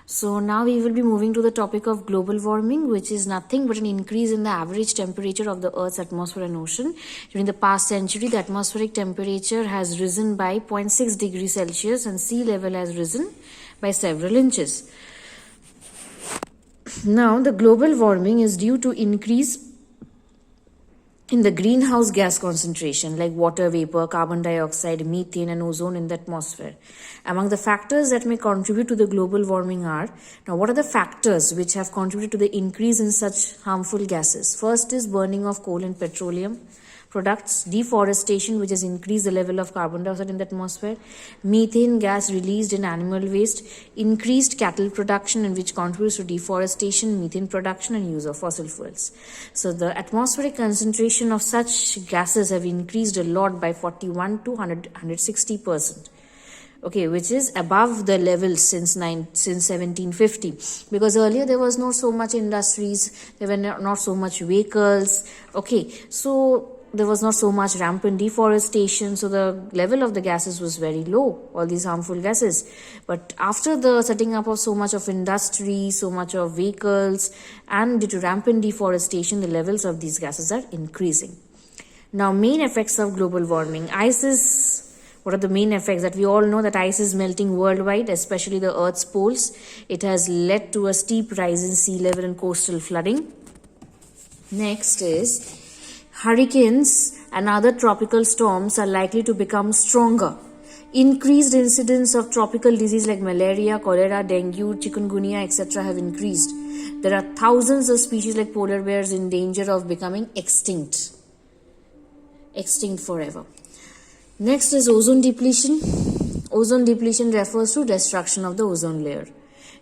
So now we will be moving to the topic of global warming, which is nothing but an increase in the average temperature of the Earth's atmosphere and ocean. During the past century, the atmospheric temperature has risen by 0.6 degrees Celsius and sea level has risen by several inches. Now, the global warming is due to increase in the greenhouse gas concentration like water vapor, carbon dioxide, methane and ozone in the atmosphere. Among the factors that may contribute to the global warming are, now what are the factors which have contributed to the increase in such harmful gases? First is burning of coal and petroleum products, deforestation which has increased the level of carbon dioxide in the atmosphere, methane gas released in animal waste, increased cattle production and which contributes to deforestation, methane production and use of fossil fuels. So the atmospheric concentration of such gases have increased a lot by 41 to 160%. Okay, which is above the levels since 1750, because earlier there was not so much industries, there were not so much vehicles. Okay, so there was not so much rampant deforestation, so the level of the gases was very low, all these harmful gases. But after the setting up of so much of industry, so much of vehicles, and due to rampant deforestation, the levels of these gases are increasing. Now, main effects of global warming. What are the main effects? That we all know that ice is melting worldwide, especially the Earth's poles. It has led to a steep rise in sea level and coastal flooding. Next is hurricanes and other tropical storms are likely to become stronger. Increased incidence of tropical disease like malaria, cholera, dengue, chikungunya, etc. have increased. There are thousands of species like polar bears in danger of becoming extinct forever. Next is ozone depletion. Ozone depletion refers to destruction of the ozone layer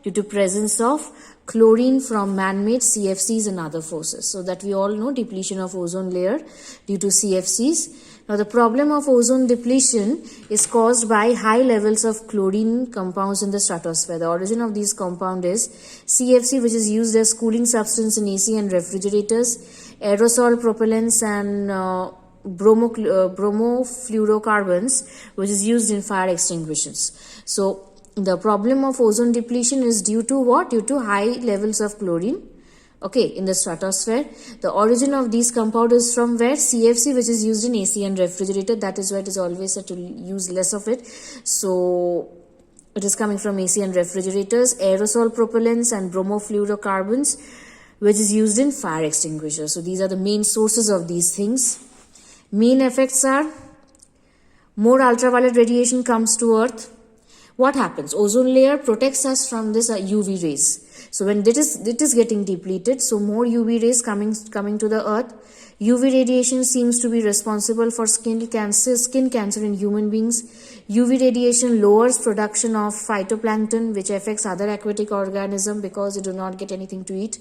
due to presence of chlorine from man-made CFCs and other forces. So that we all know, depletion of ozone layer due to CFCs. Now the problem of ozone depletion is caused by high levels of chlorine compounds in the stratosphere. The origin of these compounds is CFC, which is used as cooling substance in AC and refrigerators, aerosol propellants and bromofluorocarbons, which is used in fire extinguishers. So the problem of ozone depletion is due to what? Due to high levels of chlorine, okay, in the stratosphere. The origin of these compounds is from where? CFC, which is used in AC and refrigerator. That is why it is always said to use less of it. So it is coming from AC and refrigerators, aerosol propellants and bromofluorocarbons, which is used in fire extinguishers. So these are the main sources of these things. Main effects are, more ultraviolet radiation comes to Earth. What happens? Ozone layer protects us from this UV rays. So when it is getting depleted, so more UV rays coming to the Earth. UV radiation seems to be responsible for skin cancer in human beings. UV radiation lowers production of phytoplankton, which affects other aquatic organisms because they do not get anything to eat.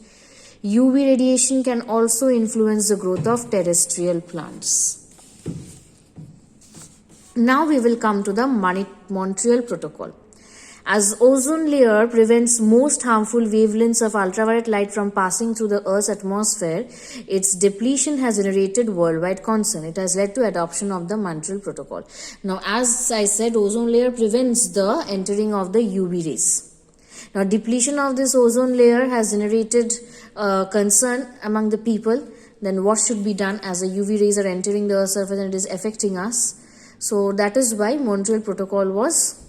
UV radiation can also influence the growth of terrestrial plants. Now we will come to the Montreal Protocol. As ozone layer prevents most harmful wavelengths of ultraviolet light from passing through the Earth's atmosphere, its depletion has generated worldwide concern. It has led to adoption of the Montreal Protocol. Now, as I said, ozone layer prevents the entering of the UV rays. Now, depletion of this ozone layer has generated concern among the people. Then what should be done, as the UV rays are entering the Earth's surface and it is affecting us? So that is why Montreal Protocol was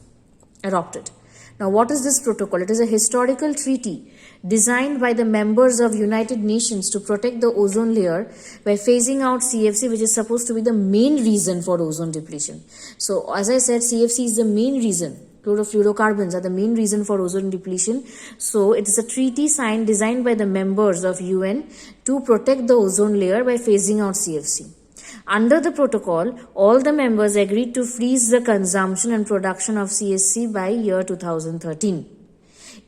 adopted. Now, what is this protocol? It is a historical treaty designed by the members of United Nations to protect the ozone layer by phasing out CFC, which is supposed to be the main reason for ozone depletion. So, as I said, CFC is the main reason. Chlorofluorocarbons are the main reason for ozone depletion. So, it is a treaty designed by the members of UN to protect the ozone layer by phasing out CFC. Under the protocol, all the members agreed to freeze the consumption and production of CFC by year 2013.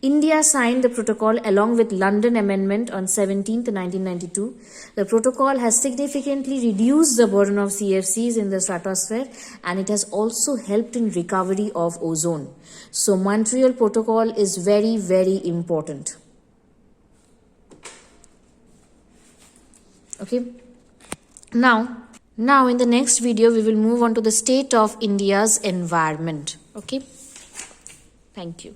India signed the protocol along with London Amendment on 17th 1992. The protocol has significantly reduced the burden of CFCs in the stratosphere, and it has also helped in recovery of ozone. So Montreal Protocol is very, very important. Okay. Now in the next video, we will move on to the state of India's environment. Okay. Thank you.